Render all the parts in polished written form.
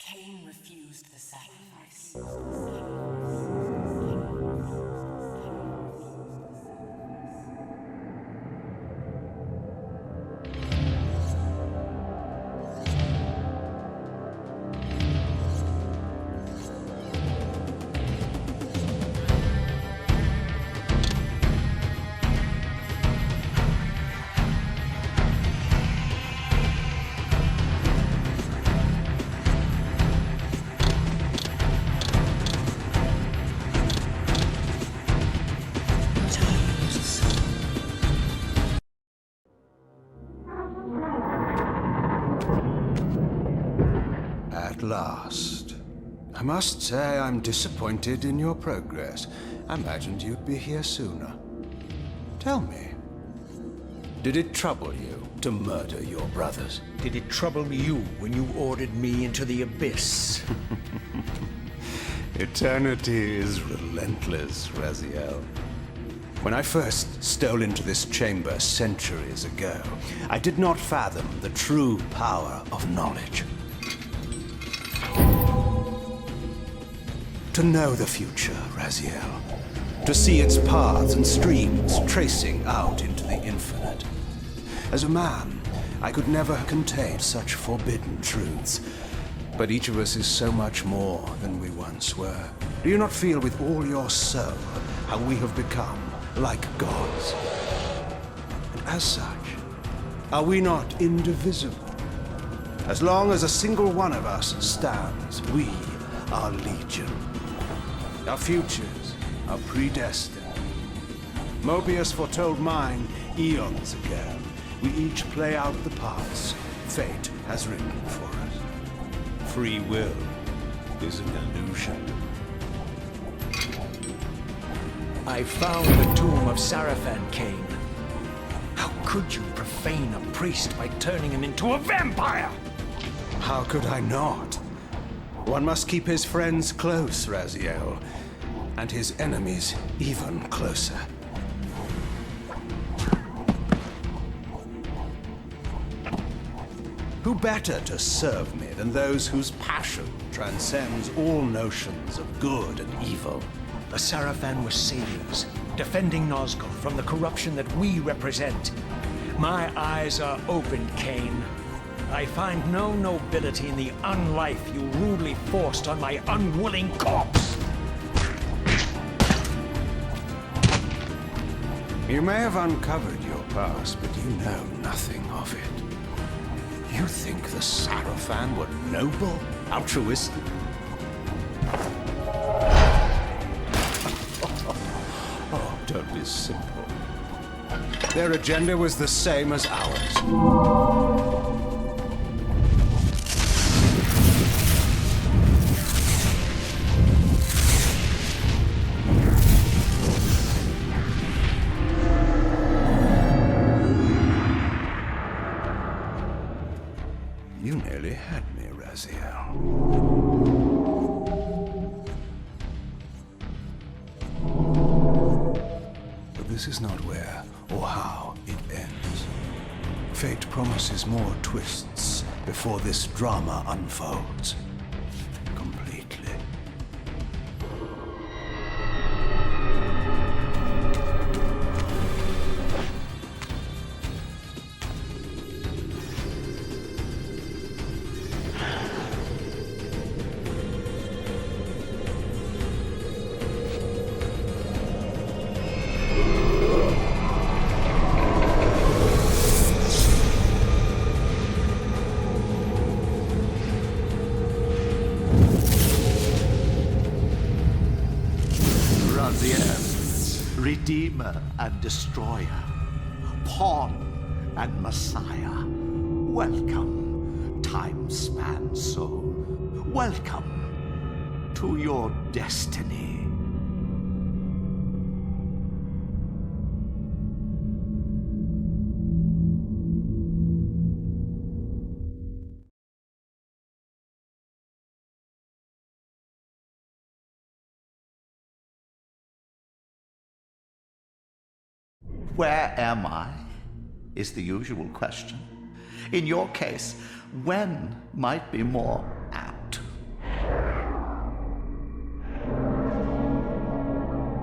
Kain refused the sacrifice. At last. I must say I'm disappointed in your progress. I imagined you'd be here sooner. Tell me, did it trouble you to murder your brothers? Did it trouble you when you ordered me into the abyss? Eternity is relentless, Raziel. When I first stole into this chamber centuries ago, I did not fathom the true power of knowledge. To know the future, Raziel. To see its paths and streams tracing out into the infinite. As a man, I could never contain such forbidden truths. But each of us is so much more than we once were. Do you not feel with all your soul how we have become like gods? And as such, are we not indivisible? As long as a single one of us stands, we are legion. Our futures are predestined. Mobius foretold mine eons ago. We each play out the parts fate has written for us. Free will is an illusion. I found the tomb of Sarafan, Kain. How could you profane a priest by turning him into a vampire? How could I not? One must keep his friends close, Raziel, and his enemies even closer. Who better to serve me than those whose passion transcends all notions of good and evil? The Sarafan were saviors, defending Nazgul from the corruption that we represent. My eyes are opened, Kain. I find no nobility in the unlife you rudely forced on my unwilling corpse. You may have uncovered your past, but you know nothing of it. You think the Sarafan were noble, altruistic? Oh, don't be simple. Their agenda was the same as ours. You nearly had me, Raziel. But this is not where or how it ends. Fate promises more twists before this drama unfolds completely. Redeemer and Destroyer, pawn and messiah. Welcome, time-span soul. Welcome to your destiny. Where am I? Is the usual question. In your case, when might be more apt.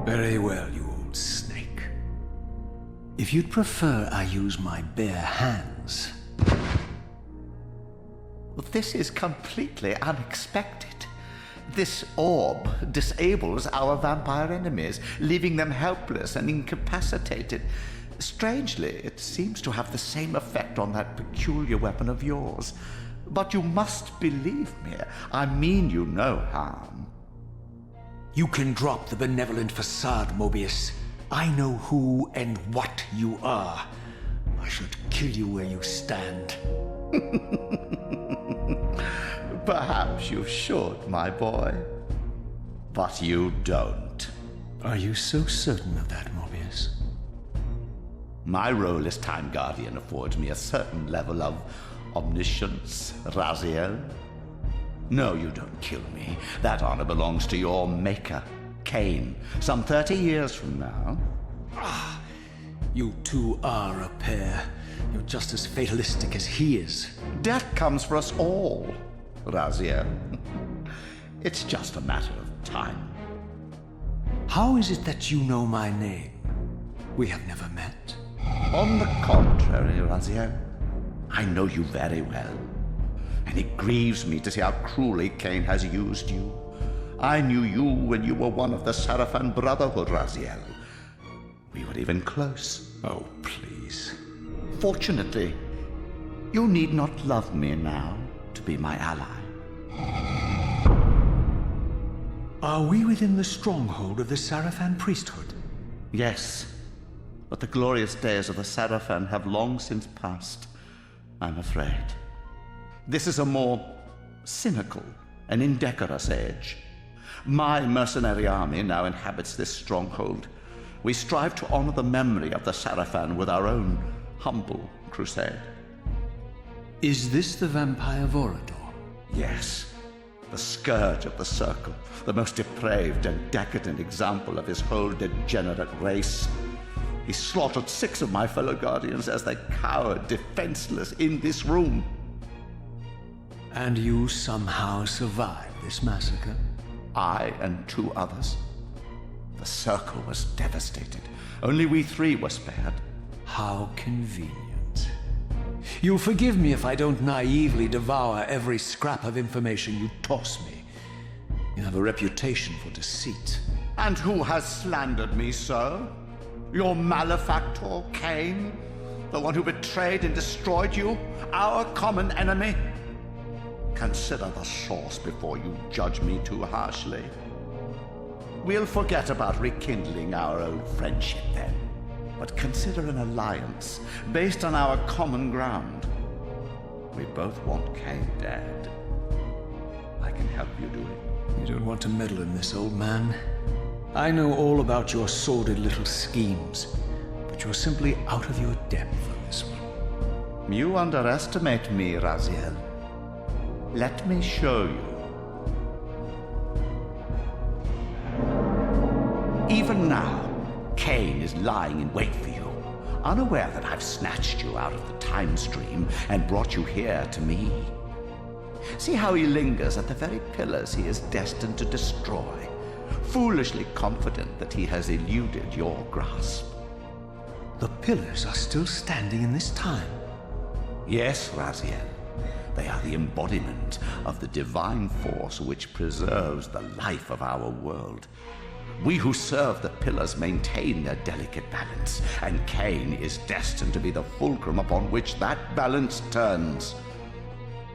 Very well, you old snake. If you'd prefer I use my bare hands... This is completely unexpected. This orb disables our vampire enemies, leaving them helpless and incapacitated. Strangely, it seems to have the same effect on that peculiar weapon of yours. But you must believe me. I mean you no harm. You can drop the benevolent facade, Mobius. I know who and what you are. I should kill you where you stand. Perhaps you should, my boy. But you don't. Are you so certain of that, Mobius? My role as Time Guardian affords me a certain level of omniscience, Raziel. No, you don't kill me. That honor belongs to your maker, Kain, some 30 years from now. Ah, you two are a pair. You're just as fatalistic as he is. Death comes for us all, Raziel. It's just a matter of time. How is it that you know my name? We have never met. On the contrary, Raziel, I know you very well. And it grieves me to see how cruelly Kain has used you. I knew you when you were one of the Sarafan Brotherhood, Raziel. We were even close. Oh, please. Fortunately, you need not love me now to be my ally. Are we within the stronghold of the Sarafan priesthood? Yes, but the glorious days of the Sarafan have long since passed, I'm afraid. This is a more cynical and indecorous age. My mercenary army now inhabits this stronghold. We strive to honor the memory of the Sarafan with our own humble crusade. Is this the vampire Vorador? Yes, the scourge of the Circle, the most depraved and decadent example of his whole degenerate race. He slaughtered 6 of my fellow Guardians as they cowered defenseless in this room. And you somehow survived this massacre? I and 2 others. The Circle was devastated. Only we 3 were spared. How convenient. You'll forgive me if I don't naively devour every scrap of information you toss me. You have a reputation for deceit. And who has slandered me so? Your malefactor, Kain? The one who betrayed and destroyed you? Our common enemy? Consider the source before you judge me too harshly. We'll forget about rekindling our old friendship then. But consider an alliance based on our common ground. We both want Kain dead. I can help you do it. You don't want to meddle in this, old man. I know all about your sordid little schemes, but you're simply out of your depth on this one. You underestimate me, Raziel. Let me show you. Even now, Kain is lying in wait for you, unaware that I've snatched you out of the time stream and brought you here to me. See how he lingers at the very pillars he is destined to destroy, foolishly confident that he has eluded your grasp. The pillars are still standing in this time. Yes, Raziel. They are the embodiment of the divine force which preserves the life of our world. We who serve the pillars maintain their delicate balance, and Kain is destined to be the fulcrum upon which that balance turns.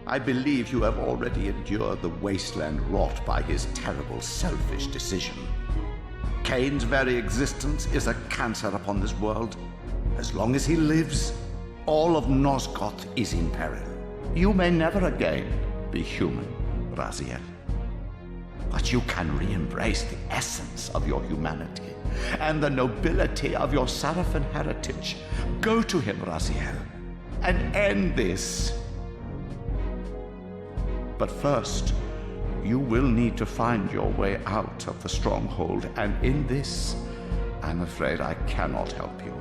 I believe you have already endured the wasteland wrought by his terrible, selfish decision. Kain's very existence is a cancer upon this world. As long as he lives, all of Nosgoth is in peril. You may never again be human, Raziel. But you can re-embrace the essence of your humanity and the nobility of your Sarafan heritage. Go to him, Raziel, and end this. But first, you will need to find your way out of the stronghold, and in this, I'm afraid I cannot help you.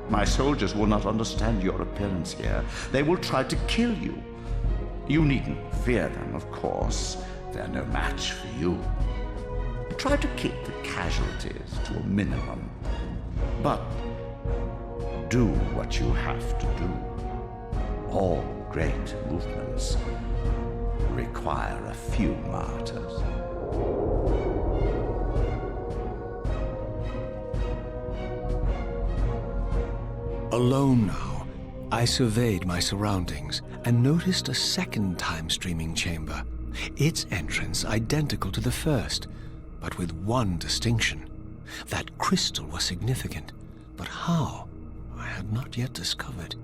My soldiers will not understand your appearance here. They will try to kill you. You needn't fear them, of course. They're no match for you. Try to keep the casualties to a minimum. But do what you have to do. All great movements require a few martyrs. Alone now, I surveyed my surroundings and noticed a second time-streaming chamber. Its entrance identical to the first, but with one distinction. That crystal was significant, but how, I had not yet discovered.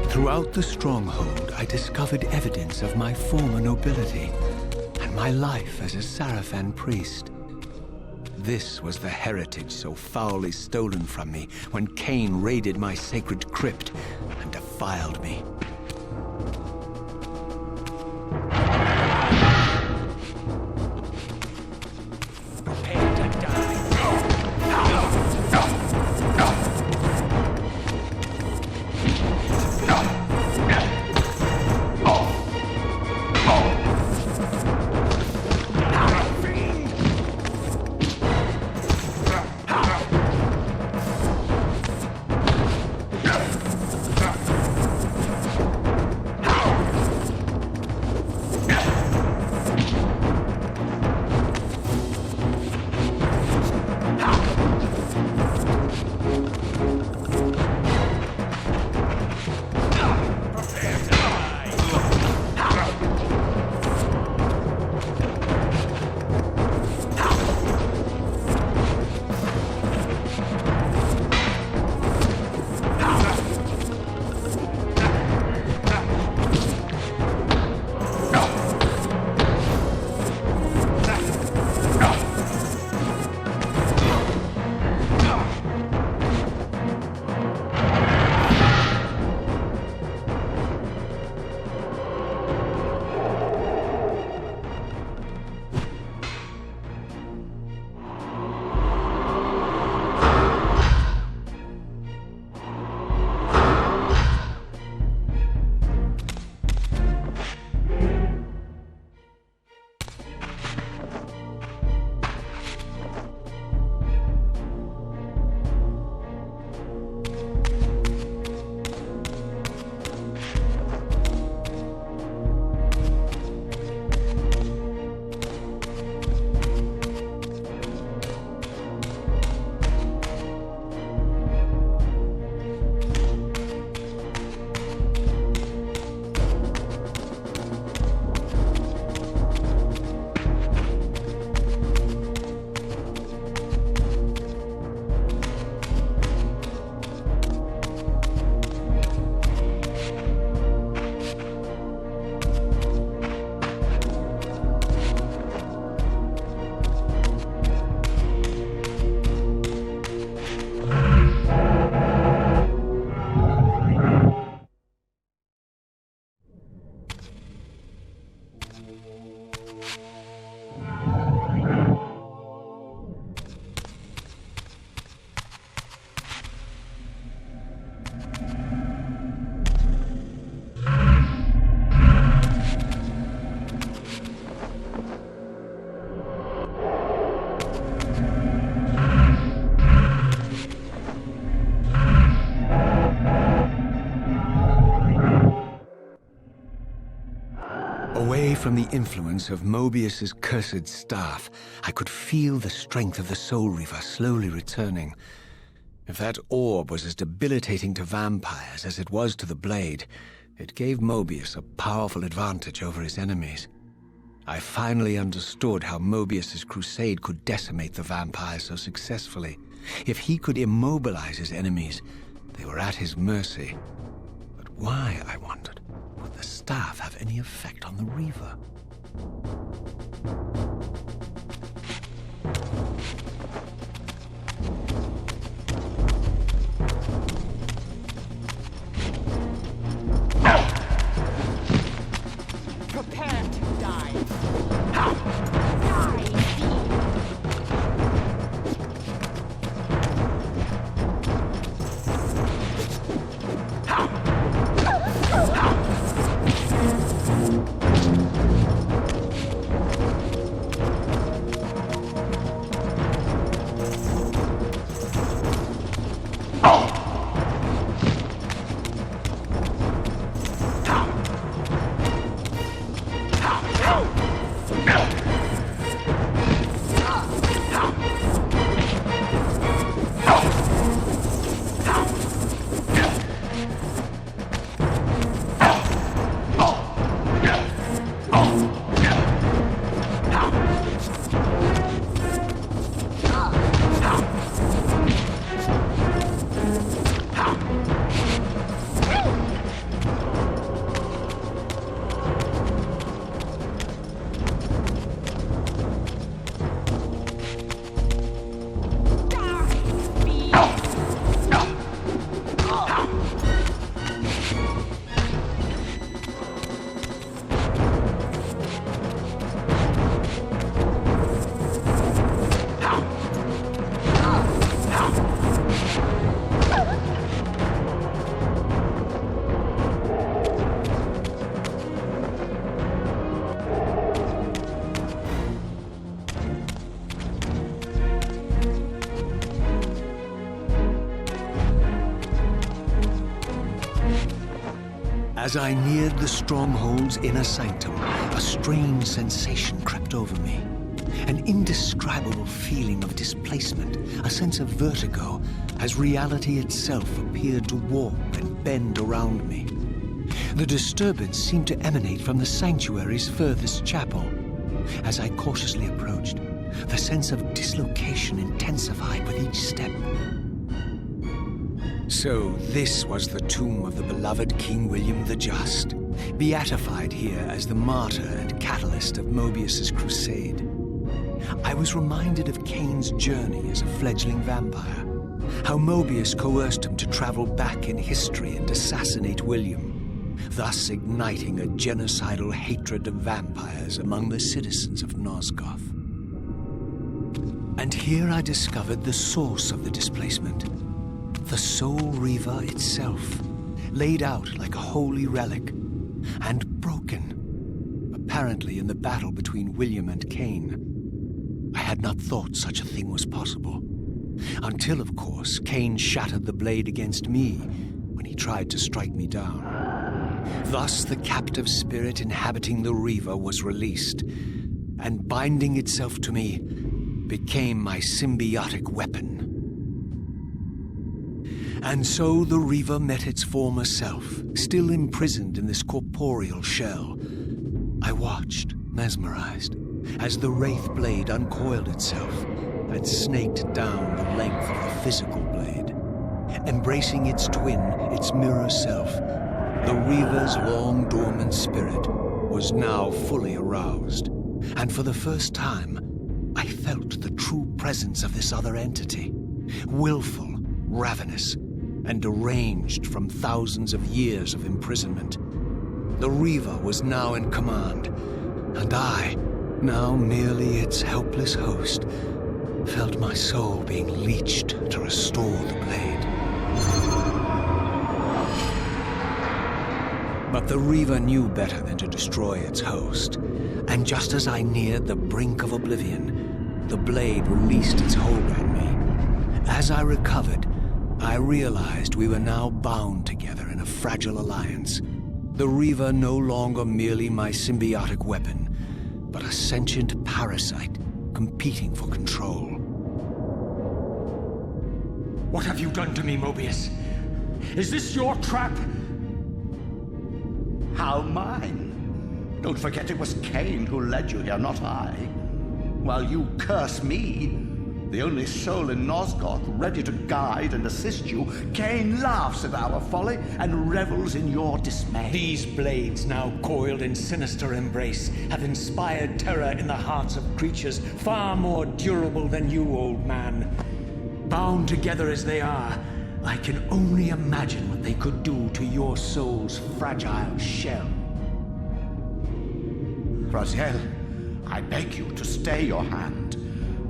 Throughout the stronghold, I discovered evidence of my former nobility and my life as a Sarafan priest. This was the heritage so foully stolen from me when Kain raided my sacred crypt and defiled me. Away from the influence of Mobius's cursed staff, I could feel the strength of the Soul Reaver slowly returning. If that orb was as debilitating to vampires as it was to the blade, it gave Mobius a powerful advantage over his enemies. I finally understood how Mobius's crusade could decimate the vampires so successfully. If he could immobilize his enemies, they were at his mercy. But why, I wondered? Would the staff have any effect on the Reaver? Prepare to die. As I neared the stronghold's inner sanctum, a strange sensation crept over me. An indescribable feeling of displacement, a sense of vertigo, as reality itself appeared to warp and bend around me. The disturbance seemed to emanate from the sanctuary's furthest chapel. As I cautiously approached, the sense of dislocation intensified with each step. So this was the tomb of the beloved King William the Just, beatified here as the martyr and catalyst of Mobius's crusade. I was reminded of Kain's journey as a fledgling vampire, how Mobius coerced him to travel back in history and assassinate William, thus igniting a genocidal hatred of vampires among the citizens of Nosgoth. And here I discovered the source of the displacement. The Soul Reaver itself, laid out like a holy relic, and broken, apparently in the battle between William and Kain. I had not thought such a thing was possible, until, of course, Kain shattered the blade against me when he tried to strike me down. Thus the captive spirit inhabiting the Reaver was released, and binding itself to me, became my symbiotic weapon. And so the Reaver met its former self, still imprisoned in this corporeal shell. I watched, mesmerized, as the Wraith blade uncoiled itself and snaked down the length of the physical blade. Embracing its twin, its mirror self, the Reaver's long dormant spirit was now fully aroused. And for the first time, I felt the true presence of this other entity, willful, ravenous, and deranged from thousands of years of imprisonment. The Reaver was now in command, And I, now merely its helpless host, felt my soul being leached to restore the blade. But the Reaver knew better than to destroy its host, and just as I neared the brink of oblivion, the blade released its hold on me. As I recovered, I realized we were now bound together in a fragile alliance. The Reaver no longer merely my symbiotic weapon, but a sentient parasite competing for control. What have you done to me, Mobius? Is this your trap? How mine? Don't forget it was Kain who led you here, not I. While you curse me, the only soul in Nosgoth ready to guide and assist you, Kain laughs at our folly and revels in your dismay. These blades, now coiled in sinister embrace, have inspired terror in the hearts of creatures far more durable than you, old man. Bound together as they are, I can only imagine what they could do to your soul's fragile shell. Raziel, I beg you to stay your hand.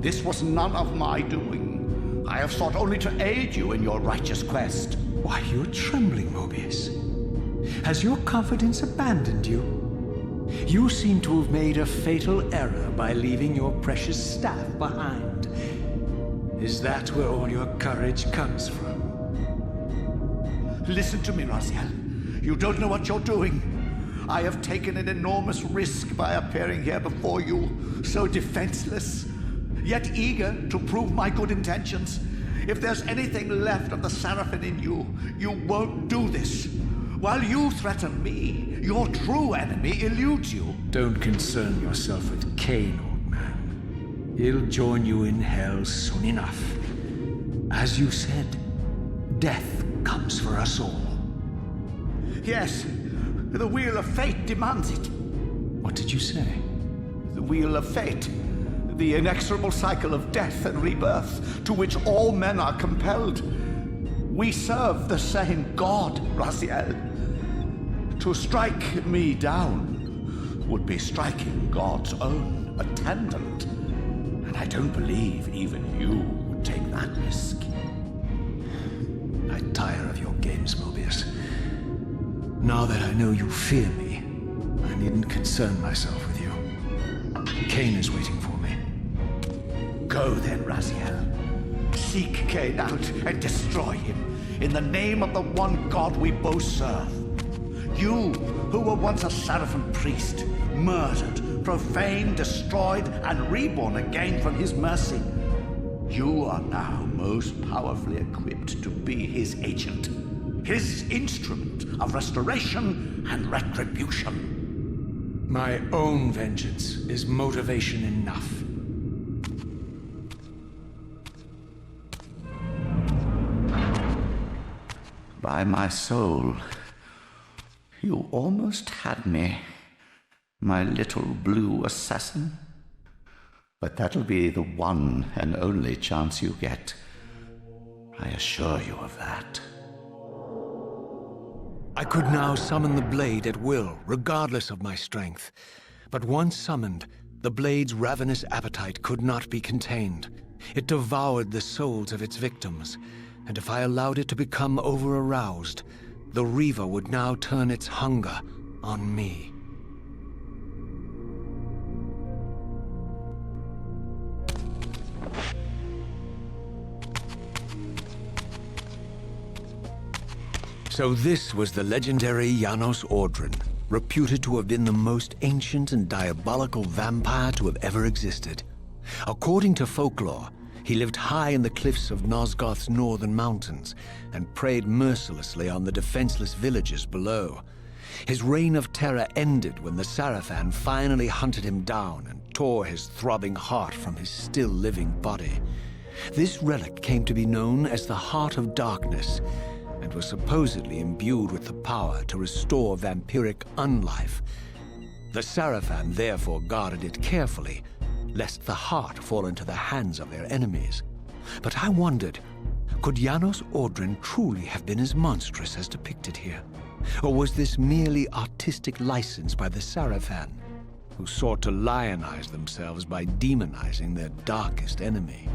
This was none of my doing. I have sought only to aid you in your righteous quest. Why, you're trembling, Mobius. Has your confidence abandoned you? You seem to have made a fatal error by leaving your precious staff behind. Is that where all your courage comes from? Listen to me, Raziel. You don't know what you're doing. I have taken an enormous risk by appearing here before you, so defenseless, yet eager to prove my good intentions. If there's anything left of the Seraphim in you, you won't do this. While you threaten me, your true enemy eludes you. Don't concern yourself with Kain, old man. He'll join you in hell soon enough. As you said, death comes for us all. Yes, the wheel of fate demands it. What did you say? The wheel of fate. The inexorable cycle of death and rebirth to which all men are compelled. We serve the same God, Raziel. To strike me down would be striking God's own attendant. And I don't believe even you would take that risk. I tire of your games, Mobius. Now that I know you fear me, I needn't concern myself with you. Kain is waiting for me. Go then, Raziel. Seek Kain out and destroy him in the name of the one God we both serve. You, who were once a Seraphim priest, murdered, profaned, destroyed, and reborn again from his mercy. You are now most powerfully equipped to be his agent, his instrument of restoration and retribution. My own vengeance is motivation enough. By my soul, you almost had me, my little blue assassin. But that'll be the one and only chance you get. I assure you of that. I could now summon the blade at will, regardless of my strength. But once summoned, the blade's ravenous appetite could not be contained. It devoured the souls of its victims, and if I allowed it to become over-aroused, the Reaver would now turn its hunger on me. So this was the legendary Janos Ordren, reputed to have been the most ancient and diabolical vampire to have ever existed. According to folklore, he lived high in the cliffs of Nosgoth's northern mountains and preyed mercilessly on the defenseless villagers below. His reign of terror ended when the Seraphim finally hunted him down and tore his throbbing heart from his still-living body. This relic came to be known as the Heart of Darkness, and was supposedly imbued with the power to restore vampiric unlife. The Seraphim therefore guarded it carefully, lest the heart fall into the hands of their enemies. But I wondered, could Janos Ordren truly have been as monstrous as depicted here? Or was this merely artistic license by the Seraphim? who sought to lionize themselves by demonizing their darkest enemy.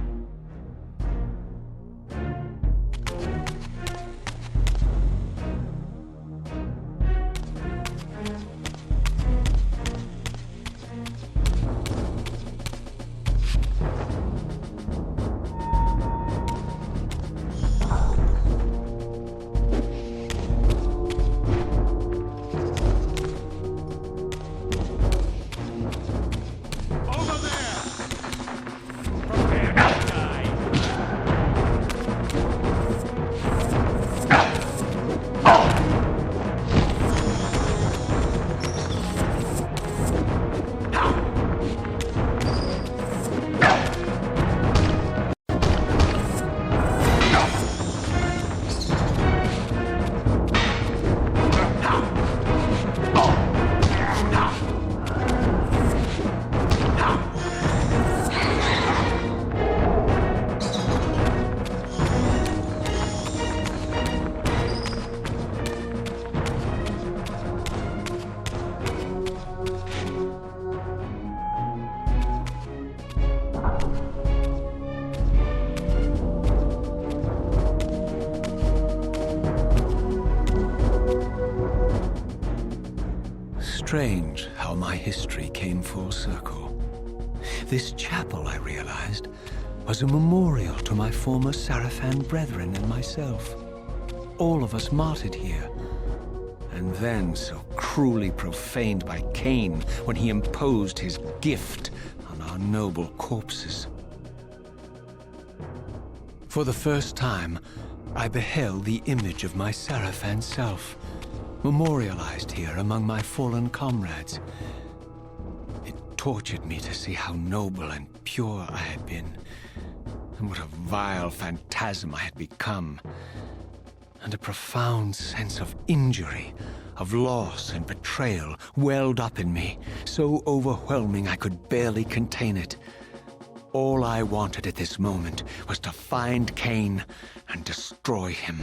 Strange how my history came full circle. This chapel, I realized, was a memorial to my former Sarafan brethren and myself. All of us martyred here, and then so cruelly profaned by Kain when he imposed his gift on our noble corpses. For the first time, I beheld the image of my Sarafan self, memorialized here among my fallen comrades. It tortured me to see how noble and pure I had been, and what a vile phantasm I had become. And a profound sense of injury, of loss and betrayal welled up in me, so overwhelming I could barely contain it. All I wanted at this moment was to find Kain and destroy him.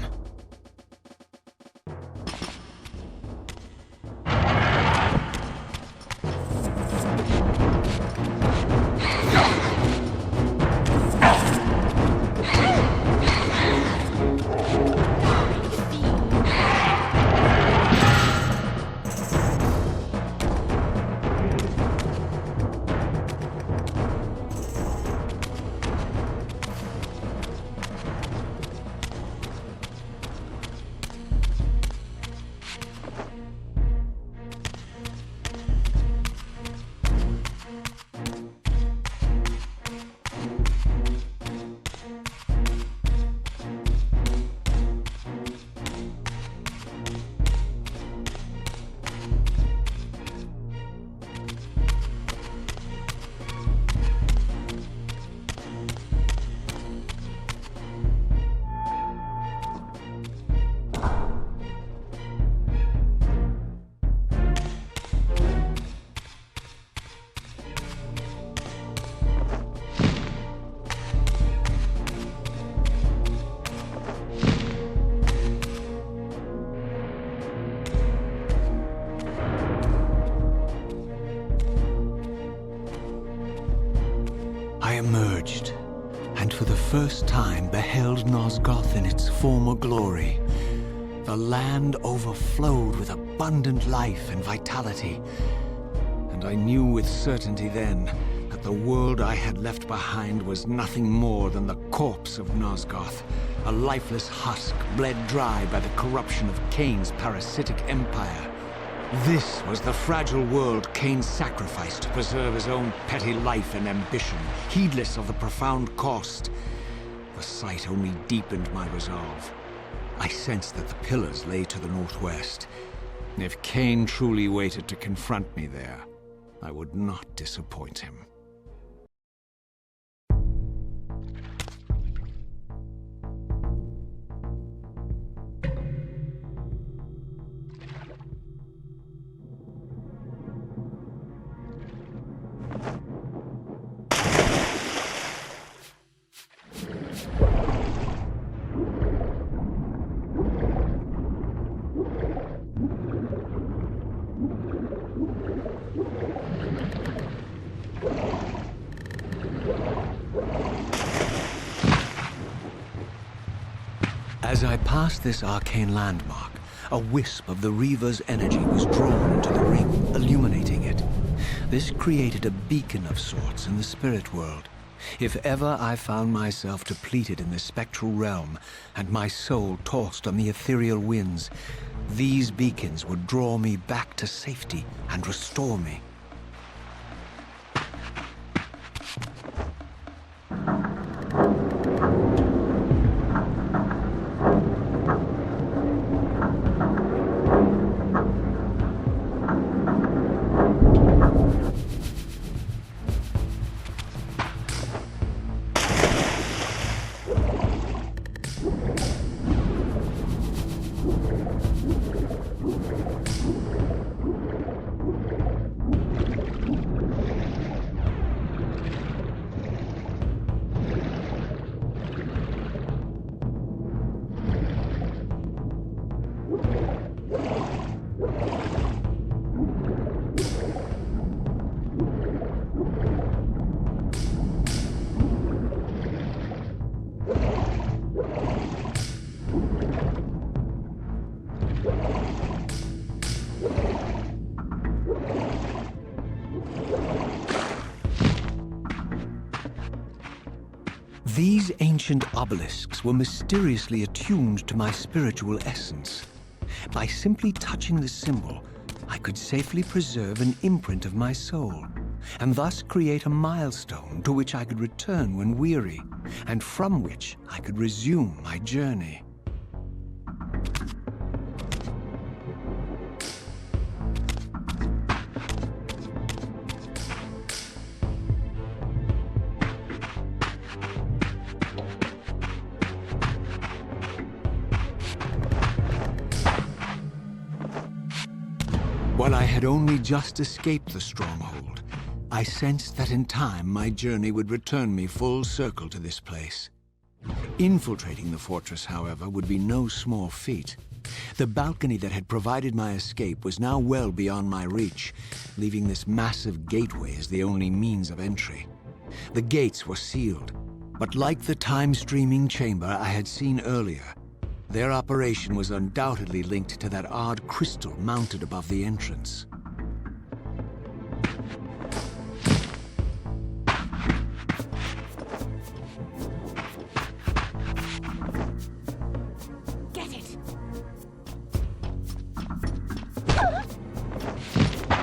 I emerged, and for the first time beheld Nosgoth in its former glory. The land overflowed with abundant life and vitality, and I knew with certainty then that the world I had left behind was nothing more than the corpse of Nosgoth, a lifeless husk bled dry by the corruption of Kain's parasitic empire. This was the fragile world Kain sacrificed to preserve his own petty life and ambition, heedless of the profound cost. The sight only deepened my resolve. I sensed that the pillars lay to the northwest. If Kain truly waited to confront me there, I would not disappoint him. As I passed this arcane landmark, a wisp of the Reaver's energy was drawn into the ring, illuminating it. This created a beacon of sorts in the spirit world. If ever I found myself depleted in the spectral realm, and my soul tossed on the ethereal winds, these beacons would draw me back to safety and restore me. These ancient obelisks were mysteriously attuned to my spiritual essence. By simply touching the symbol, I could safely preserve an imprint of my soul, and thus create a milestone to which I could return when weary, and from which I could resume my journey. While I had only just escaped the stronghold, I sensed that in time my journey would return me full circle to this place. Infiltrating the fortress, however, would be no small feat. The balcony that had provided my escape was now well beyond my reach, leaving this massive gateway as the only means of entry. The gates were sealed, but like the time-streaming chamber I had seen earlier, their operation was undoubtedly linked to that odd crystal mounted above the entrance. Get it!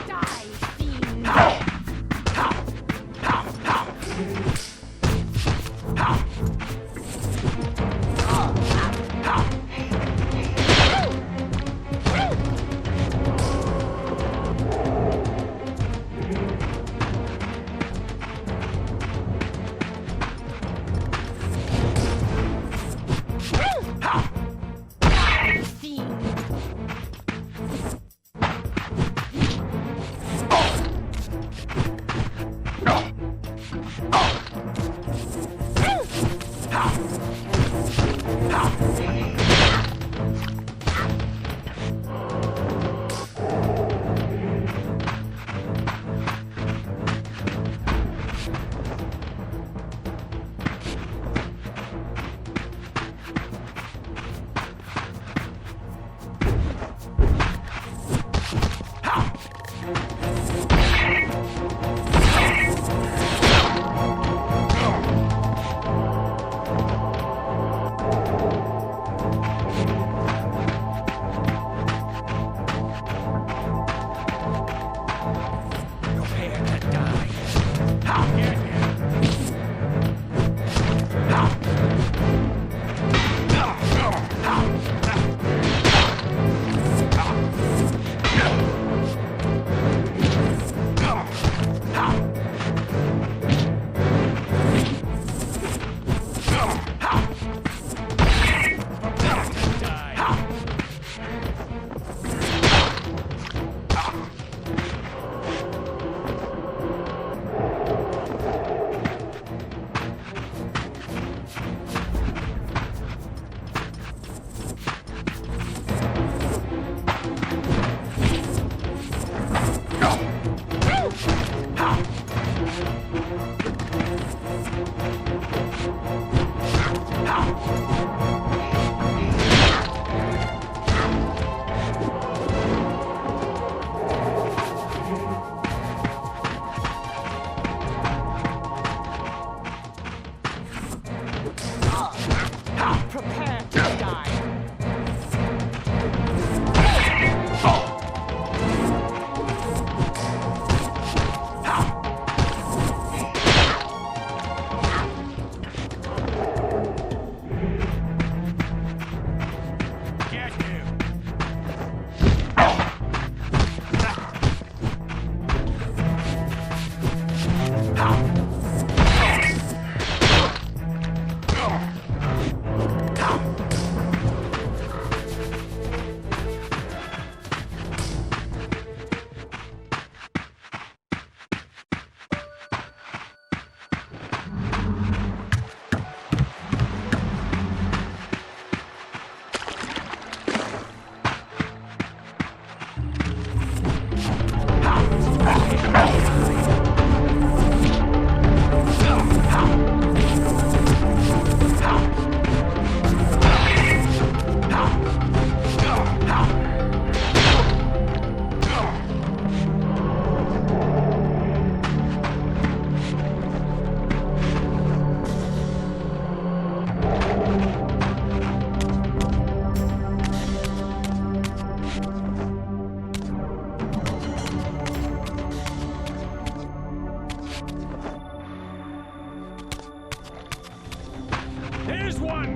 Die, fiend! Here's one!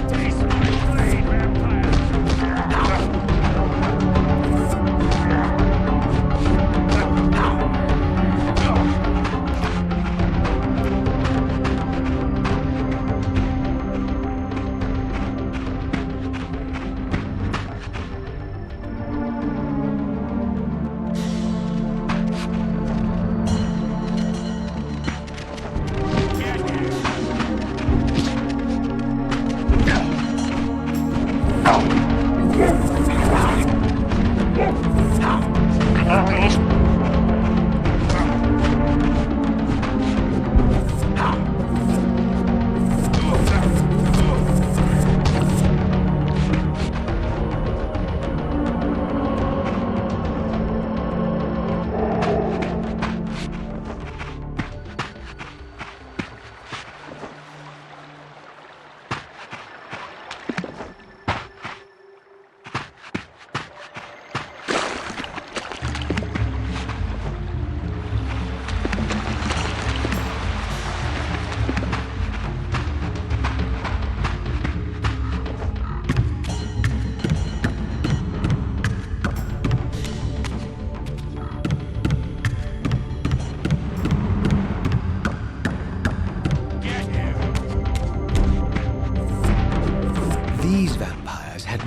Taste my blade, vampire!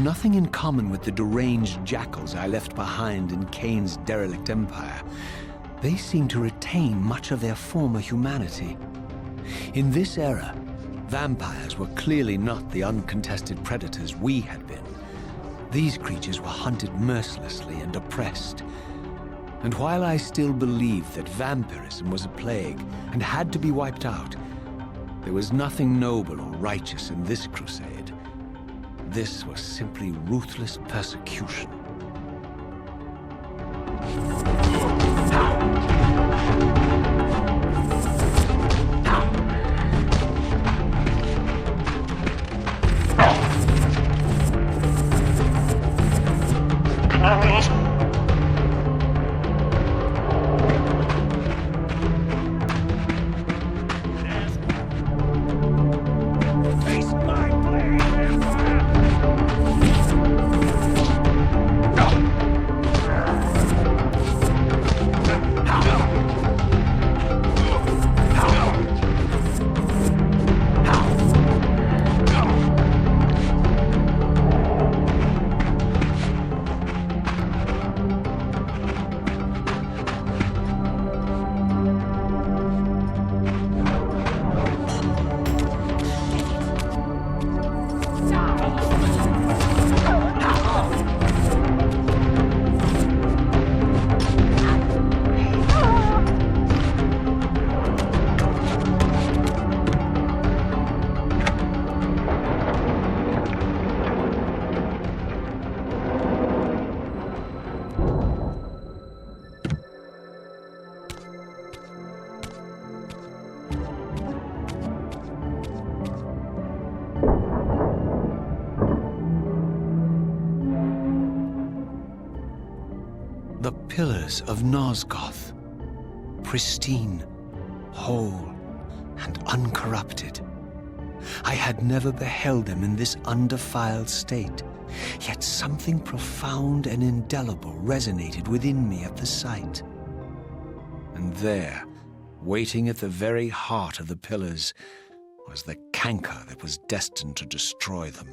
Nothing in common with the deranged jackals I left behind in Kain's derelict empire. They seem to retain much of their former humanity. In this era, vampires were clearly not the uncontested predators we had been. These creatures were hunted mercilessly and oppressed. And while I still believed that vampirism was a plague and had to be wiped out, there was nothing noble or righteous in this crusade. This was simply ruthless persecution. The pillars of Nosgoth, pristine, whole, and uncorrupted. I had never beheld them in this undefiled state, yet something profound and indelible resonated within me at the sight. And there, waiting at the very heart of the pillars, was the canker that was destined to destroy them.